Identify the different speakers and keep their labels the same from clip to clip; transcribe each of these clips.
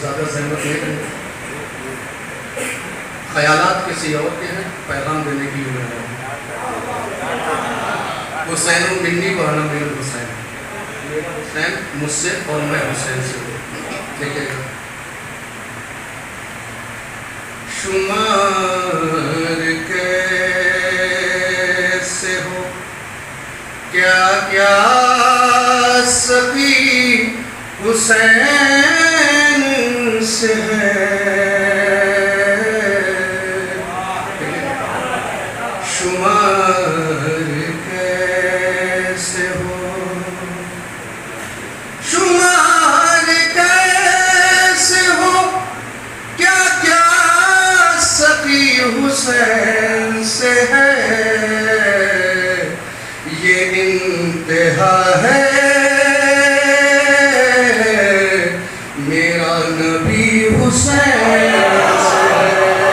Speaker 1: ज़्यादा सहमत नहीं करें। ख्यालात किसी और के हैं, पैगाम देने की उम्र है। हुसैन मिन्नी व अना मिनल हुसैन, मेरा हुसैन मुझसे और मैं हुसैन से हूँ। देखिएगा, शुमार कैसे हो क्या क्या सभी हुसैन से है, शुमार कैसे हो, शुमार कैसे हो क्या क्या सभी हुसैन से है, ये इंतहा है मेरा नबी हुसैन से है,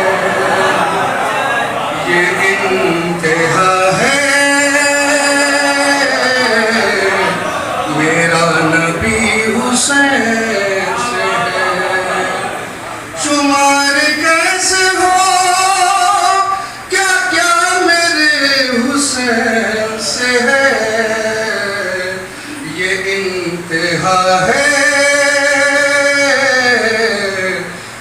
Speaker 1: ये इंतहा है मेरा नबी हुसैन से है, शुमार कैसे हो क्या क्या मेरे हुसैन से है, ये इंतहा है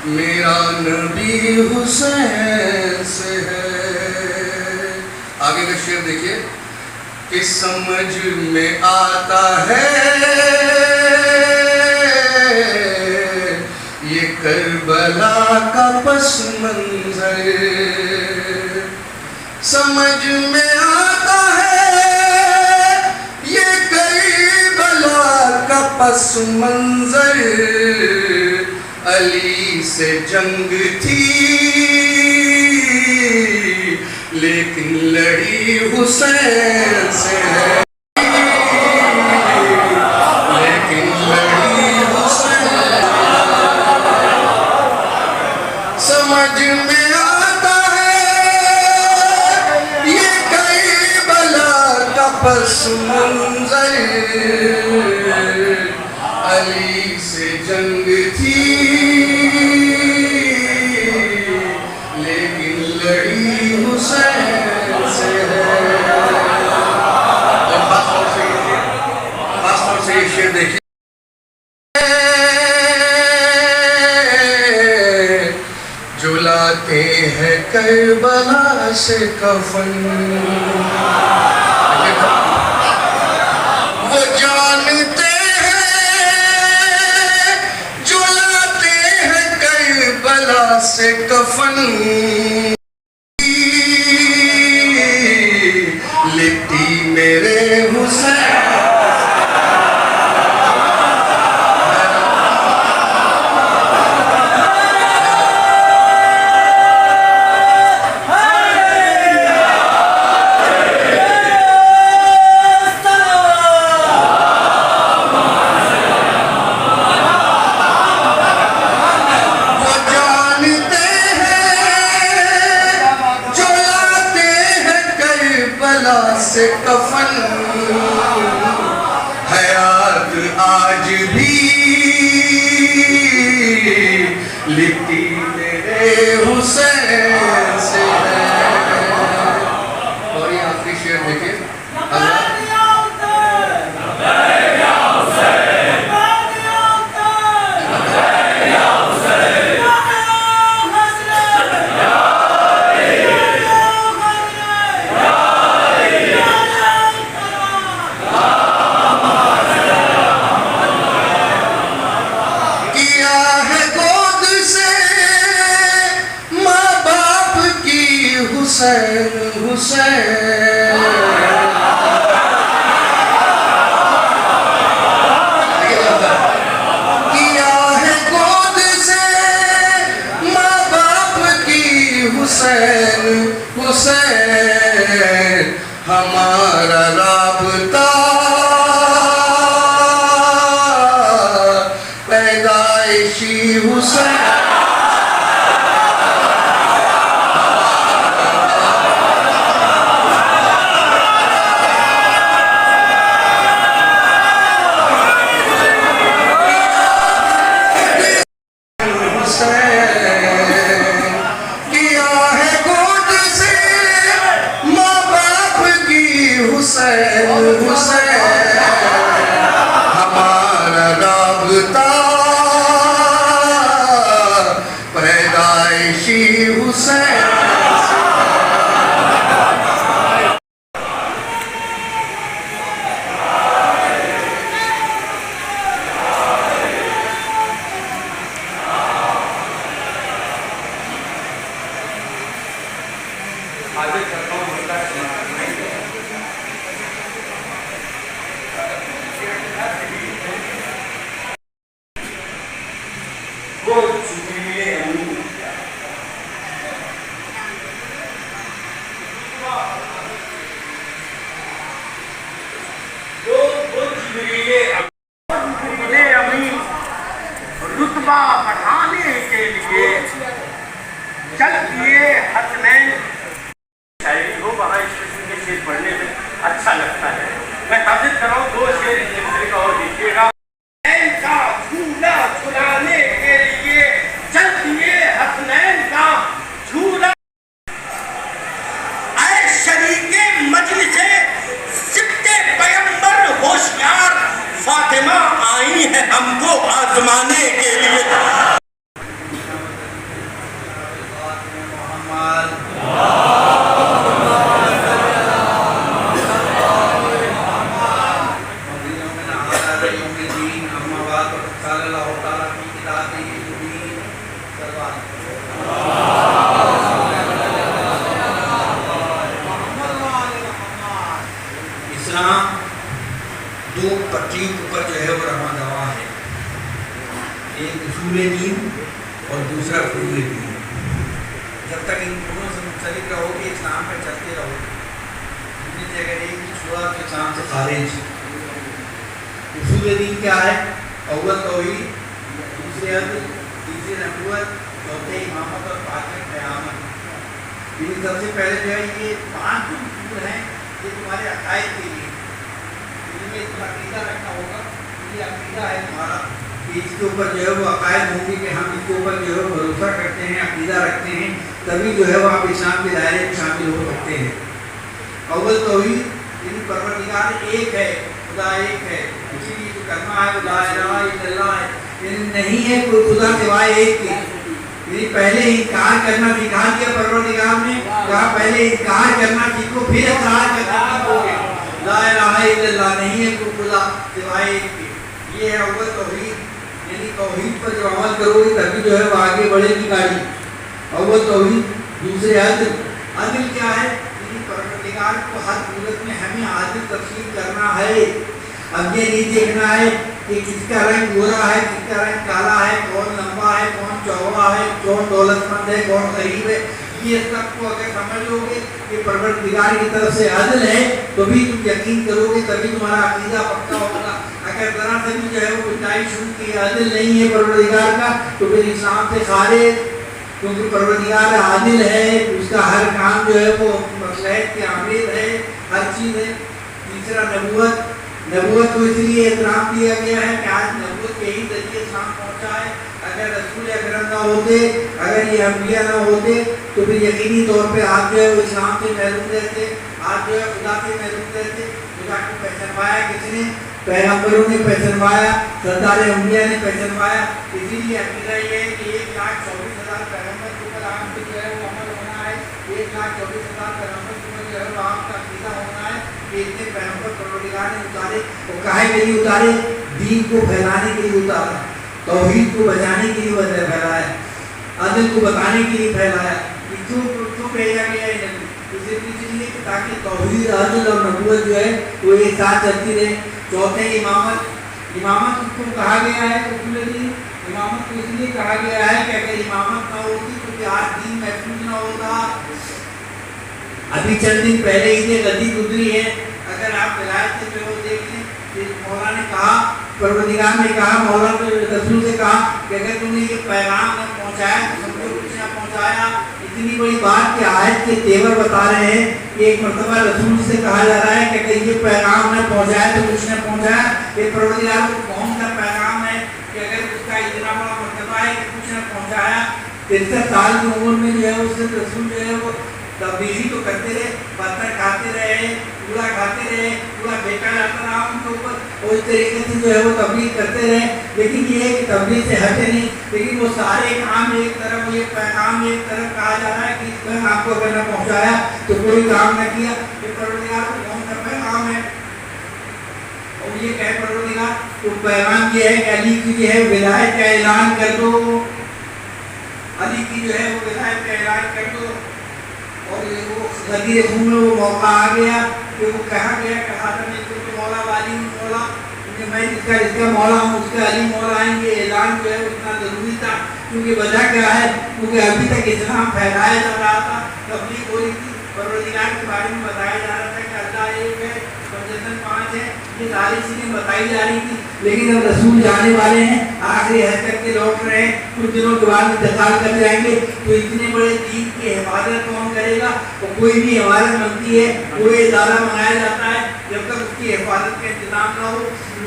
Speaker 1: मेरा नबी हुसैन से है। आगे का शेर देखिए कि समझ में आता है ये करबला का पस मंजर, समझ में आता है ये करबला का पस मंजर, अली से जंग थी लेकिन लड़ी हुसैन से है, लेकिन लड़ी हुसैन, समझ में आता है ये करबला का पस मंजर, अली से जंग थी लेकिन लड़ी हुसैन से है। और खास तौर से ये शेर देखिए, जो लाते हैं करबला से कफन, वो जानते हैं जो लाते हैं करबला से कफन, लिट्टी मेरे हुसैन, से कफन, हयात आज भी लिट्टी मेरे हुसैन से है। और ये आखिरी शेर देखिए, हुसैन हुसैन, किया है गोद से माँ बाप की हुसैन हुसैन, हमारा राबता पैदाइशी हुसैन,
Speaker 2: रुतबा बढ़ाने के लिए चल दिए हसनैन। शायरी हो वहाँ इस किस्म के शेर पढ़ने में अच्छा लगता है। मैं ताज़िद कर रहा हूँ, 2 शेर इस सिलसिले का और लीजिएगा। का झूला झुलाने के लिए चल दिए हसनैन का झूला। ऐ शरीके मजलिसे सिद्दे पैगंबर होशियार, फातिमा आई है हमको आजमाने के लिए। इस्लाम 2 पटरियों के ऊपर जो है वो रमा दवा है, एक उसूल दीन और दूसरा फुरूल दीन। जब तक इन दोनों से मुंसलिक रहोगे, इस्लाम पर चलते रहोगे, इनमें से अगर एक भी छुआ तो इस्लाम से खारिज। उसूल दीन क्या है? अव्वल तौहीद, दूसरे अदल, तीसरे नबूवत, चौथे इमामत और पांचवें क़यामत। लेकिन सबसे पहले जो है ये 5 उसूल हैं, ये तुम्हारे अकायद के लिए, इनमें तुम्हारा अकीदा रखना होगा। ये अकीदा है तुम्हारा कि इसके ऊपर जो है वो अकायद होंगे कि हम इसके ऊपर जो है भरोसा करते हैं, अकीदा रखते हैं, तभी जो है वो आप इस्लाम के दायरे में शामिल हो सकते हैं। अव्वल तौहीद, यानी परवरदिगार एक है, खुदा एक है, इसीलिए जो कलमा है वो ला इलाहा इल्लल्लाह है, यानी नहीं है कोई खुदा सिवाय एक के। यानी पहले इनकार करना सिखा दिया परवरदिगार ने, कहा पहले इनकार करना सीखो फिर इकरार करना सीखोगे। ला इलाहा इल्लल्लाह, नहीं है कोई खुदा सिवाय एक के। ये है अव्वल तौहीद, यानी तौहीद पर जब अमल करोगे तभी जो है वो आगे बढ़ेगी गाड़ी। अव्वल तौहीद, दूसरे अदल। अदल क्या है? यानी परवरदिगार को हर सूरत में हमें आदिल तस्लीम करना है। अब ये नहीं देखना है कि किसका रंग गोरा है, किसका रंग काला है, कौन लंबा है, कौन चौड़ा है, कौन दौलतमंद है, कौन गरीब है। ये सब को अगर समझ लोगे कि परवरदिगार की तरफ से अदल है तो भी तुम यकीन करोगे, तभी तुम्हारा अकीदा पक्का होगा। अगर जरा से भी जो है वो गुंजाइश शुरू की अदल नहीं है परवरदिगार का तो फिर इस्लाम से खारिज, क्योंकि परवरदिगार आदिल है, उसका हर काम जो है वो मसलहत के आमिर है, हर चीज़ है। तीसरा नबूवत, नबूवत को इसलिए एहतराम दिया गया है कि आज नबूवत के ही जरिए इस्लाम पहुँचा है। अगर रसूल अकरम ना होते, अगर ये अम्बिया ना होते तो फिर यकीनी तौर पे आज जो है वो इस्लाम से महरूम रहते, आज जो है खुदा से महरूम रहते। खुदा को पहचानवाया किसने? पैगम्बरों ने पहचानवाया, सरदार अम्बिया ने पहचानवाया। इसीलिए अकीदा ये है कि 1,24,000 पैगम्बर के ऊपर आपको जो है वो अमल होना है। 1,24,000 पैगम्बर के ऊपर जो है वो आपका अकीदा होना है कि इतने पैगम्बर परवरदिगार ने उतारे। और काहे के लिए उतारे? दीन को फैलाने के लिए उतारा, तौहीद को बचाने के लिए वजह फैलाया, अदल को बताने के लिए फैलाया। क्यों भेजा गया है नबी? इसलिए ताकि तौहीद, अदल और नबूवत जो है वो एक साथ चलती रहे। चौथे इमामत, इमामत को कहा गया है इमामत को इसलिए कहा गया है कि अगर इमामत ना होती तो क्या आज दीन महफूज ना होता। अभी चंद दिन पहले ही गद्दी गुजरी है, अगर आप विलायत से जो देख लें, मौला ने कहा, परवरदिगार ने कहा, मौला ने रसूल से कहा कि अगर तुमने ये पैगाम न पहुँचाया तो सबको कुछ न पहुँचाया। इतनी बड़ी बात कि आयत के तेवर बता रहे हैं कि एक मरतबा रसूल से कहा जा रहा है कि अगर ये पैगाम न पहुँचाया तो कुछ न पहुँचाया। ये परवरदिगार को कौन सा पैगाम है कि अगर उसका इतना बड़ा मरतबा है कि कुछ न पहुँचाया। 63 साल की उम्र में जो है उससे रसूल जो है वो तबलीगी तो करते रहे, पत्थर खाते रहे, कूड़ा खाते रहे, कूड़ा फेंका जाता रहा उनके ऊपर, और इस तरीके से जो है वो तबलीग करते रहे। लेकिन ये है कि तबलीग से हटे नहीं। लेकिन वो सारे काम एक तरफ, ये पैगाम एक तरफ कहा जा रहा है कि इस पैगाम को अगर न पहुँचाया तो कोई काम न किया। ये परवरदिगार को कौन सा पैगाम है? और ये क्या परवरदिगार तो पैगाम ये है कि अली की जो है विलायत का ऐलान कर दो, अली की जो है वो विलायत का ऐलान कर दो। और ये वो गदीर खून में वो मौका आ गया कि वो कहा गया, कहा था मैं तो मौला वाली हूँ, मौला मैं इसका मौला हूँ, उसका अली मौला आएंगे। ऐलान जो है उतना ज़रूरी था, क्योंकि वजह क्या है? क्योंकि अभी तक इस्लाम फैलाया जा रहा था, तबलीग हो रही थी, परवरदिगार के बारे में बताया जा रहा था कि अल्लाह एक है, पंजतन 5 है। ये सारी चीजें बताई जा रही थी। लेकिन अब रसूल जाने वाले हैं, आखिरी हज करके लौट रहे हैं, कुछ दिनों के बाद इंतकाल कर जाएंगे। तो इतने बड़े दीन की हिफाजत कौन करेगा? तो कोई भी इमारत बनती है, कोई इदारा बनाया जाता है, जब तक उसकी हिफाजत का इंतजाम ना हो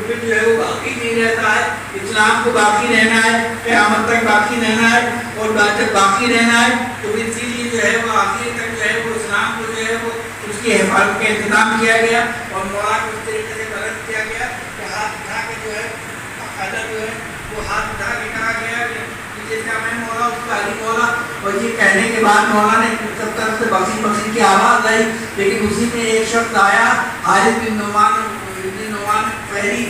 Speaker 2: फिर जो है वो बाकी नहीं रहता है। इस्लाम को बाकी रहना है, क़यामत तक बाकी रहना है, और जब बाकी रहना है तो इसीलिए जो है वो आखिर तक जो है वो इस्लाम को जो है वो उसकी हिफाजत का इंतजाम किया गया और मौला को उस तरीके से गलत किया गया कि हाथ उठा के जो है बाकायदा जो है वो हाथ उठा के कहा गया कि जिसका मैं मौला उसका अली मौला। और ये कहने के बाद मौला ने सब तरफ से बख्शी बख्शी की आवाज़ आई, लेकिन उसी में एक शख्स आया, हारिस बिन नुमान फहरी,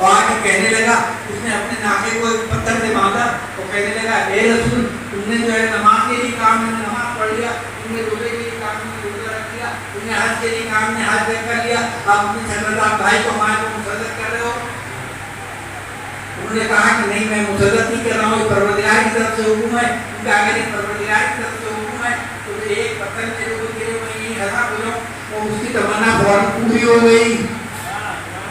Speaker 2: और आके कहने लगा, उसने अपने नाके को पत्थर से बांधा और कहने लगा, हे रसूल, तुमने जो है नमाज के लिए काम में नमाज पढ़ लिया, तुमने रोजे के लिए काम में रोजा रख लिया, तुमने हज के लिए काम में हज कर लिया, आप अपने शर्मदार भाई को हमारे को मुसल्लत कर रहे हो। उन्होंने कहा कि नहीं, मैं मुसल्लत नहीं कर रहा हूँ, परवरदिगार की तरफ से हुक्म है। उनके आगे नहीं, परवरदिगार की तरफ से हुक्म है। तो एक पत्थर मेरे को गिरे, मैं यही हलाक हो जाऊँ, और उसकी तमन्ना फौरन पूरी हो गई,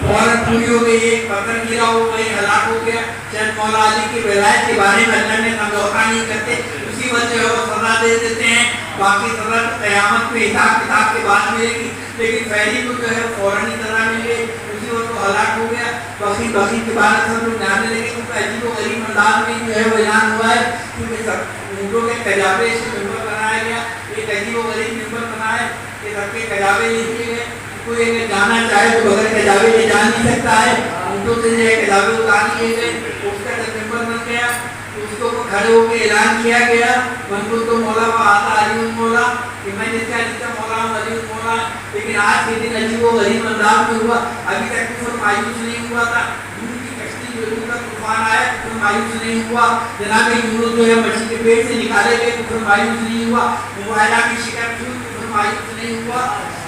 Speaker 2: फौरन पूरी हो गई। एक पत्थर गिरा, वो वही हलाक हो गया। शायद मौला अली की विलायत के बारे में अल्लाह ने समझौता नहीं करते, उसी वजह वो सजा दे देते हैं। बाकी सजा तो क़यामत में हिसाब किताब के बाद मिलेगी, लेकिन फैली को जो है फौरन ही सजा मिल गई, उसी वक्त वो हलाक हो गया। बाकी के बाद सब लोग जानने लगे, क्योंकि अजीब व गरीब अंदाज में जो है वो ऐलान हुआ है, क्योंकि सब ऊँटों के कजाबे से मिंबर बनाया गया, एक अजीब व गरीब मिंबर बनाए, ये सबके कजाबे लिखे गए। कोई अगर जाना चाहे तो बगैर कजाबे ले जा नहीं सकता है, ऊँटों से जो है कजाबे उतार लिए गए। उसका जब मिंबर बन गया तो उसको खड़े होकर ऐलान किया गया, मनकुल तो मौला व आता अली मौला, कि मैं जिसका जिसका मौला हूँ अली मौला। लेकिन आज के दिन अजीब व गरीब अंदाज में हुआ, अभी तक कुफर मायूस नहीं हुआ था। दूर की कश्ती जो का तूफान आया, कुफर मायूस नहीं हुआ। जनाब यूनुस जो है मछली के पेट से निकाले गए, कुफर मायूस नहीं हुआ। मुबाइला की शिकस्त हुई, कुफर मायूस नहीं हुआ।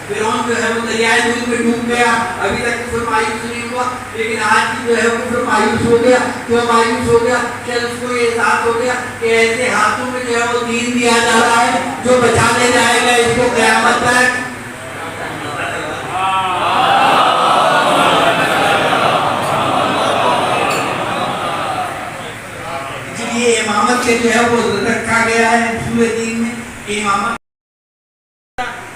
Speaker 2: फिरौन जो है वो दरियाए दूध में डूब गया, अभी तक कुफर मायूस नहीं हुआ। लेकिन आज की जो है कुफर मायूस हो गया। क्यों मायूस हो गया? शायद उसको ये एहसास हो गया कि ऐसे हाथों में जो है वो दीन दिया जा रहा है जो बचा ले जाएगा इसको क़यामत तक। इसलिए इमामत के जो है वो रखा गया है उसूल दीन में। इमामत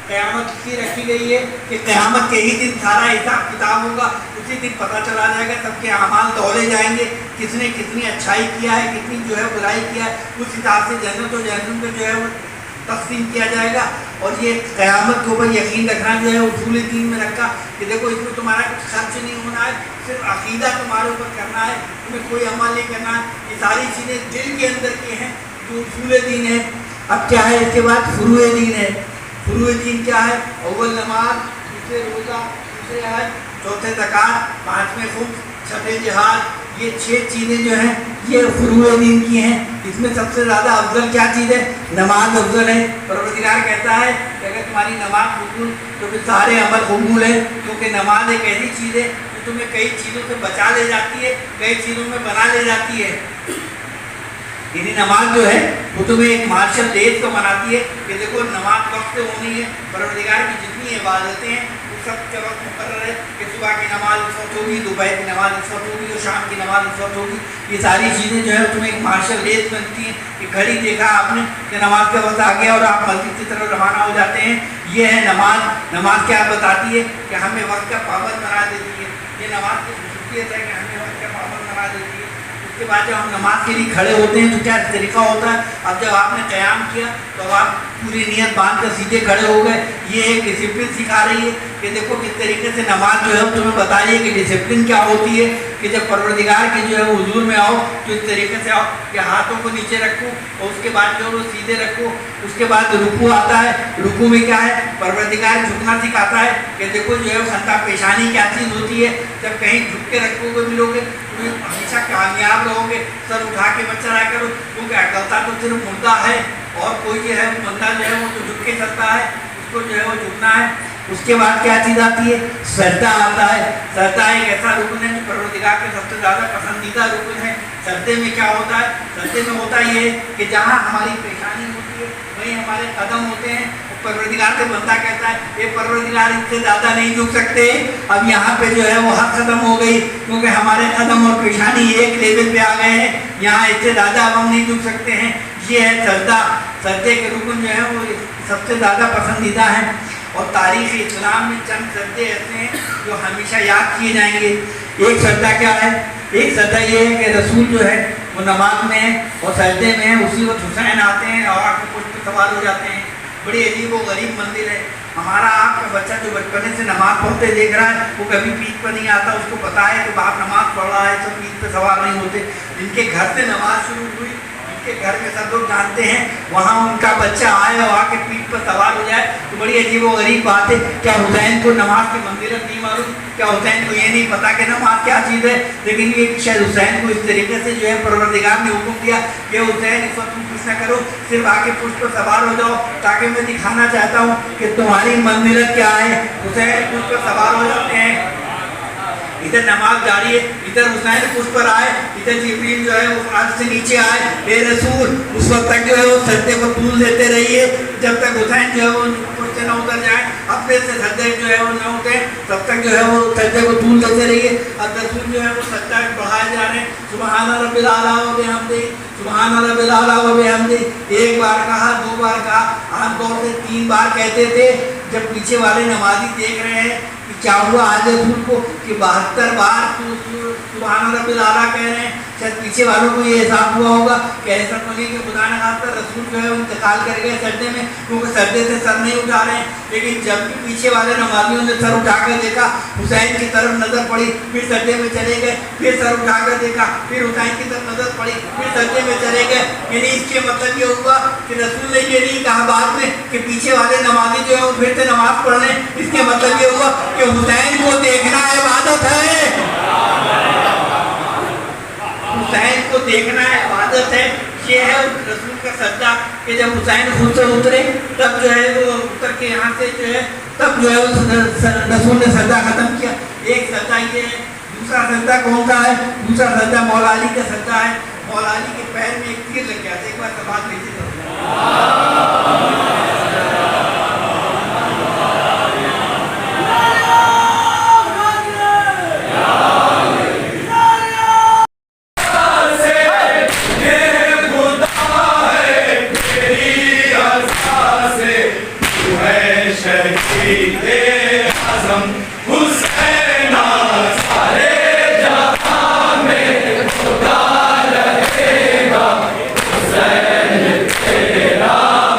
Speaker 2: क़यामत की रखी गई है कि क़यामत के ही दिन सारा हिसाब किताब होगा। उसी दिन पता चला जाएगा, सबके अमाल तौले जाएंगे, किसने कितनी अच्छाई किया है, कितनी जो है बुराई किया है, उस हिसाब से जन्नत और जहन्नम में जो है वो तक़सीम किया जाएगा। और ये क़यामत के ऊपर यकीन रखना जो है उसूल दीन में रखा कि देखो इसमें तुम्हारा कुछ खर्च नहीं होना है, सिर्फ अक़ीदा तुम्हारे ऊपर करना है, तुम्हें कोई अमल नहीं करना है। ये सारी चीज़ें दिल के अंदर की हैं जो उसूल दीन है। अब क्या है इसके बाद फ़ुरूए दीन है। फ़ुरूए दीन क्या है? अव्वल नमाज, दूसरे रोज़ा, दूसरे हज, चौथे ज़कात, पाँचवें खुम्स, छठे जिहाद, ये 6 चीज़ें जो हैं ये फ़ुरूए दीन की हैं। इसमें सबसे ज़्यादा अफजल क्या चीज़ है? नमाज अफजल है। परवरदिगार कहता है कि अगर तुम्हारी नमाज कबूल तो फिर सारे अमल कबूल है, क्योंकि नमाज एक ऐसी चीज़ है जो तुम्हें कई चीज़ों से बचा ले जाती है, कई चीज़ों में बना ले जाती है। यदि नमाज जो है वो तुम्हें एक मार्शल लेस को बनाती है कि देखो नमाज वक्त से होनी है। परवरदिगार की जितनी इबादतें हैं वो सब के वक्त मुकर्रर है कि सुबह की नमाज इस वक्त होगी, दोपहर की नमाज इस वक्त होगी और शाम की नमाज इस वक्त होगी। ये सारी चीज़ें जो है तुम्हें एक मार्शल लेस बनती हैं कि घड़ी देखा आपने कि नमाज का वक्त आ गया और आप मस्जिद की तरफ रवाना हो जाते हैं। ये है नमाज। नमाज क्या बताती है कि हमें वक्त का पाबंद बना देती है। ये नमाज की खूबसूरत है कि हमें वक्त का पाबंद बना देती है। उसके बाद जब हम नमाज के लिए खड़े होते हैं तो क्या तरीका होता है? अब जब आपने क़याम किया तो अब आप पूरी नियत बांध कर सीधे खड़े हो गए। ये एक डिसिप्लिन सिखा रही है कि देखो किस तरीके से नमाज जो है तुम्हें बता रही है कि डिसिप्लिन क्या होती है, कि जब परवरदिगार के जो है हुजूर में आओ तो इस तरीके से आओ कि हाथों को नीचे रखो और उसके बाद जो है वो सीधे रखो। उसके बाद रुकू आता है। रुकू में क्या है? परवरदिगार झुकना सिखाता है कि देखो जो है खंता पेशानी क्या चीज़ होती है। जब कहीं झुक के रखोगे मिलोगे तो हमेशा कामयाब रहोगे। सर उठा के मत चला करो, क्योंकि अकलता तो सिर्फ मुर्दा है और कोई जो है बंदा जो है वो तो झुक के चलता है, उसको जो है वो झुकना है। उसके बाद क्या चीज़ आती है? सजदा आता है। सजदा एक ऐसा रुकन है जो परवरदिगार के सबसे ज़्यादा पसंदीदा रुकन है। सजदे में क्या होता है? सजदे में होता ये है कि जहाँ हमारी पेशानी होती है वहीं हमारे कदम होते हैं। परवरदिगार से बंदा कहता है ये परवरदिगार इससे ज़्यादा नहीं झुक सकते। अब यहाँ पे जो है वो हद खत्म हो गई, क्योंकि हमारे कदम और पेशानी एक लेवल पे आ गए हैं, यहाँ इससे ज़्यादा अब हम नहीं झुक सकते हैं। ये है सजदा। सजदे के रुकन जो है वो सबसे ज़्यादा पसंदीदा हैं, और तारीख़ इस्लाम में चंद सजदे ऐसे हैं जो हमेशा याद किए जाएंगे। एक सजदा क्या है? एक सजदा ये है कि रसूल जो है वो नमाज में है और सजदे में है, उसी वक्त हुसैन आते हैं और आपके पुष्प पे सवार हो जाते हैं। बड़ी अजीब व गरीब मंदिर है। हमारा आपका बच्चा जो बचपने से नमाज पढ़ते देख रहा है वो कभी पीठ पर नहीं आता, उसको पता है कि बाप नमाज पढ़ रहा है, सब पीठ पर सवार नहीं होते। जिनके घर से नमाज शुरू हुई, जिनके घर में सब लोग जानते हैं, वहाँ उनका बच्चा आए और आके पीठ पर सवार हो जाए तो बड़ी अजीब व गरीब बात है। क्या हुसैन को नमाज की मंजिलत नहीं मालूम? क्या हुसैन को ये नहीं पता कि नमाज क्या चीज़ है? लेकिन ये शायद हुसैन को इस तरीके से जो है परवरदिगार ने हुक्म दिया कि हुसैन इस वक्त तुम कुछ ना करो, सिर्फ आके पुष्प पर सवार हो जाओ, ताकि मैं दिखाना चाहता हूँ कि तुम्हारी मंजिलत क्या है। हुसैन पुष्प पर सवार हो जाते हैं, इधर नमाज जारी है, इधर हुसैन पुष्प पर आए, इधर जिब्रील जो है वो फराज से नीचे आए। ए रसूल, उस वक्त तक जो है वो सजदे को तूल देते रहिए जब तक हुसैन जो है वो ऊपर से न उतर जाए, अपने से सजदे जो है वो न उठे, तब तक जो है वो सजदे को तूल देते रहिए। अब रसूल जो है वो सजदा बढ़ाए जा रहे हैं। सुबहान रब्बिल आला व बिहम्दी, सुबहान रब्बिल आला व बिहम्दी। एक बार कहा, दो बार कहा, आमतौर से 3 बार कहते थे। जब पीछे वाले नमाजी देख रहे हैं कि क्या हुआ आज रसूल को कि 72 बार सुबहान रब्बिल आला कह रहे हैं, शायद पीछे वालों को ये एहसास हुआ होगा कि ऐसा तो नहीं कि खुदा न खास्ता रसूल जो है इंतकाल कर गए सजदे में, क्योंकि सजदे से सर नहीं उठा रहे हैं। लेकिन जब भी पीछे वाले नमाजियों ने सर उठा कर देखा, हुसैन की तरफ नजर पड़ी, फिर सजदे में चले गए, फिर सर उठा कर देखा, फिर हुसैन की तरफ नजर पड़ी, फिर सजदे में चले गए। यानी इसके मतलब ये हुआ कि रसूल ने ये नहीं कहा बाद में कि पीछे वाले नमाजी जो है वो फिर से नमाज पढ़ रहे हैं। इसके मतलब ये हुआ कि हुसैन को देखना इबादत है, हुसैन को देखना इबादत है। ये है रसूल का सजदा कि जब हुसैन खुद से उतरे तब जो है वो उतर के यहाँ से जो है तब जो है रसूल ने सजदा खत्म किया। एक सजदा ये है। दूसरा सजदा कौन सा है? दूसरा सजदा मौला अली का सजदा है। मौला अली के पैर में एक तीर लग गया था। एक बार सवाल नीचे
Speaker 3: तेरा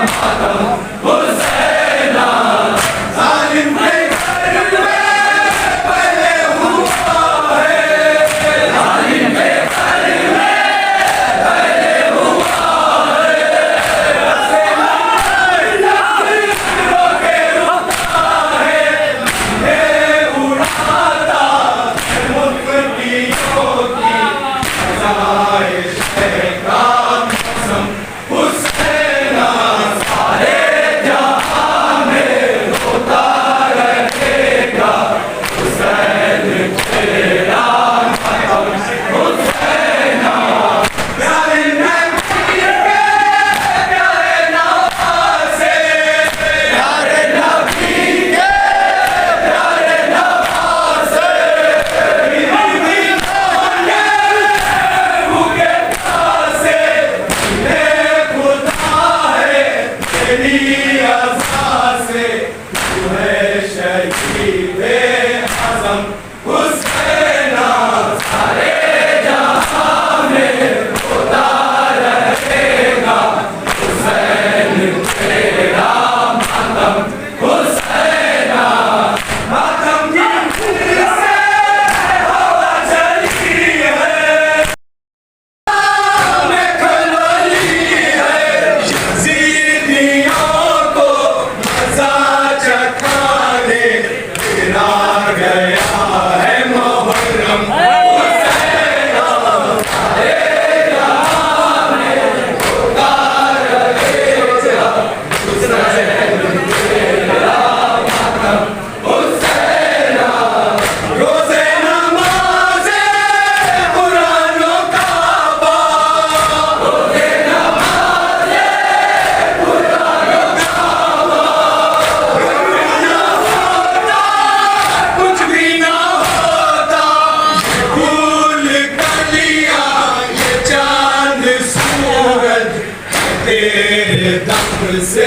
Speaker 3: दम से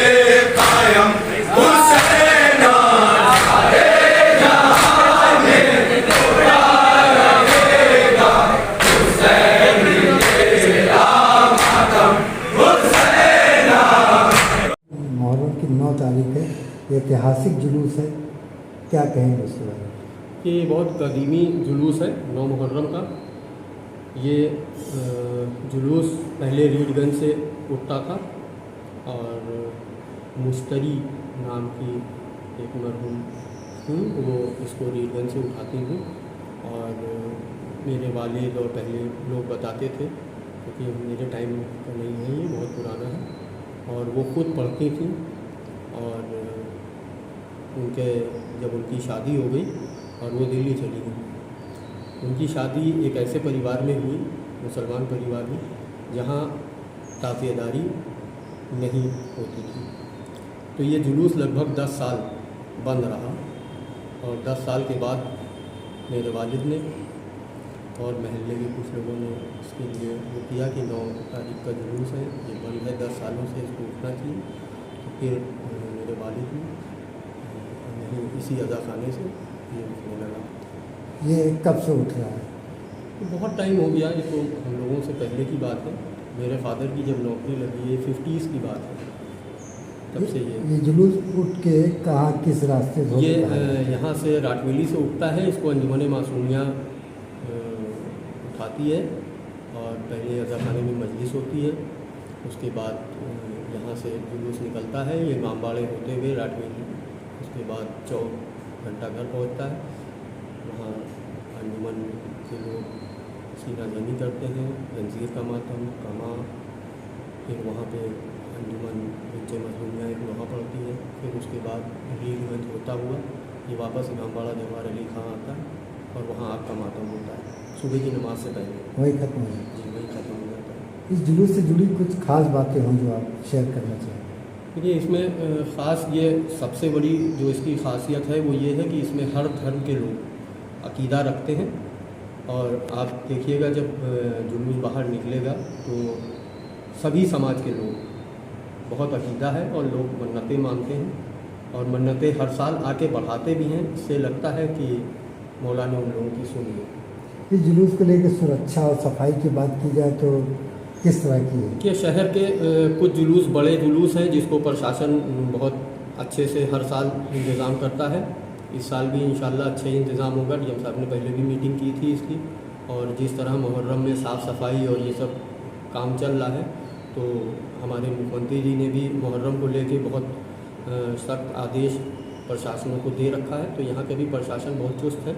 Speaker 3: कायम हुसैन सारे जहां में थोड़ा रहेगा हुसैन तेरा मातम हुसैन।
Speaker 4: मुहर्रम की 9 तारीख है, ऐतिहासिक जुलूस है, क्या कहेंगे उसके बारे में?
Speaker 5: ये बहुत कदीमी जुलूस है 9 मुहर्रम का। ये जुलूस पहले रीडगंज से उठता था और मुश्तरी नाम की एक मरहूम थी, वो इसको रीडगंज से उठाती थी और मेरे वालिद और पहले लोग बताते थे, क्योंकि मेरे टाइम का नहीं है, ये बहुत पुराना है। और वो खुद पढ़ती थी और उनके जब उनकी शादी हो गई और वो दिल्ली चली गई। उनकी शादी एक ऐसे परिवार में हुई, मुसलमान परिवार में, जहाँ ताफ़ियदारी नहीं होती थी। तो ये जुलूस लगभग 10 साल बंद रहा और 10 साल के बाद मेरे वालिद ने और महल्ले के कुछ लोगों ने इसके लिए वो किया कि 9 तारीख का जुलूस है, ये बंद है, 10 सालों से इसको उठना चाहिए। तो फिर मेरे वालिद ने नहीं इसी अज़ाख़ाने से ये उठने लगा।
Speaker 4: ये कब से उठ रहा है?
Speaker 5: तो बहुत टाइम हो गया, ये तो हम लोगों से पहले की बात है। मेरे फादर की जब नौकरी लगी, ये 50s की बात है, तब से
Speaker 4: ये जुलूस उठ के कहाँ किस रास्ते से
Speaker 5: ये
Speaker 4: होता है?
Speaker 5: यहाँ से राटवेली से उठता है। इसको अंजुमन मासूमिया उठाती है और पहले अज़ाख़ाने में मजलिस होती है, उसके बाद यहाँ से जुलूस निकलता है, ये इमामबाड़े होते हुए राटवेली, उसके बाद 4 घंटा घर पहुँचता है। वहाँ अंजुमन के लोग सीना जनी करते हैं, जंजीर का मातम, कमा, फिर वहाँ पे अंजुमन नीचे मजलूमिया एक लोहा पड़ती है। फिर उसके बाद रीलगंज होता हुआ ये वापस इमामबाड़ा जवाहर अली खां आता है और वहाँ आग का मातम होता है सुबह की नमाज से पहले।
Speaker 4: वही खत्म हो जाता
Speaker 5: जी, वही ख़त्म हो जाता है।
Speaker 4: है। इस जुलूस से जुड़ी कुछ खास बातें हों जो आप शेयर करना चाहें?
Speaker 5: देखिए, इसमें ख़ास ये सबसे बड़ी जो इसकी खासियत है वो ये है कि इसमें हर धर्म के लोग अकीदा रखते हैं। और आप देखिएगा जब जुलूस बाहर निकलेगा तो सभी समाज के लोग, बहुत अकीदा है और लोग मन्नतें मांगते हैं और मन्नतें हर साल आके बढ़ाते भी हैं। इससे लगता है कि मौला ने उन लोगों की सुनी है।
Speaker 4: इस जुलूस को लेकर सुरक्षा और सफाई की बात की जाए तो किस तरह की है?
Speaker 5: कि शहर के कुछ जुलूस बड़े जुलूस हैं जिसको प्रशासन बहुत अच्छे से हर साल इंतज़ाम करता है। इस साल भी इंशाल्लाह अच्छे इंतज़ाम होगा। डीएम साहब ने पहले भी मीटिंग की थी इसकी, और जिस तरह मुहर्रम में साफ़ सफाई और ये सब काम चल रहा है, तो हमारे मुख्यमंत्री जी ने भी मुहर्रम को लेके बहुत सख्त आदेश प्रशासनों को दे रखा है। तो यहाँ के भी प्रशासन बहुत चुस्त है।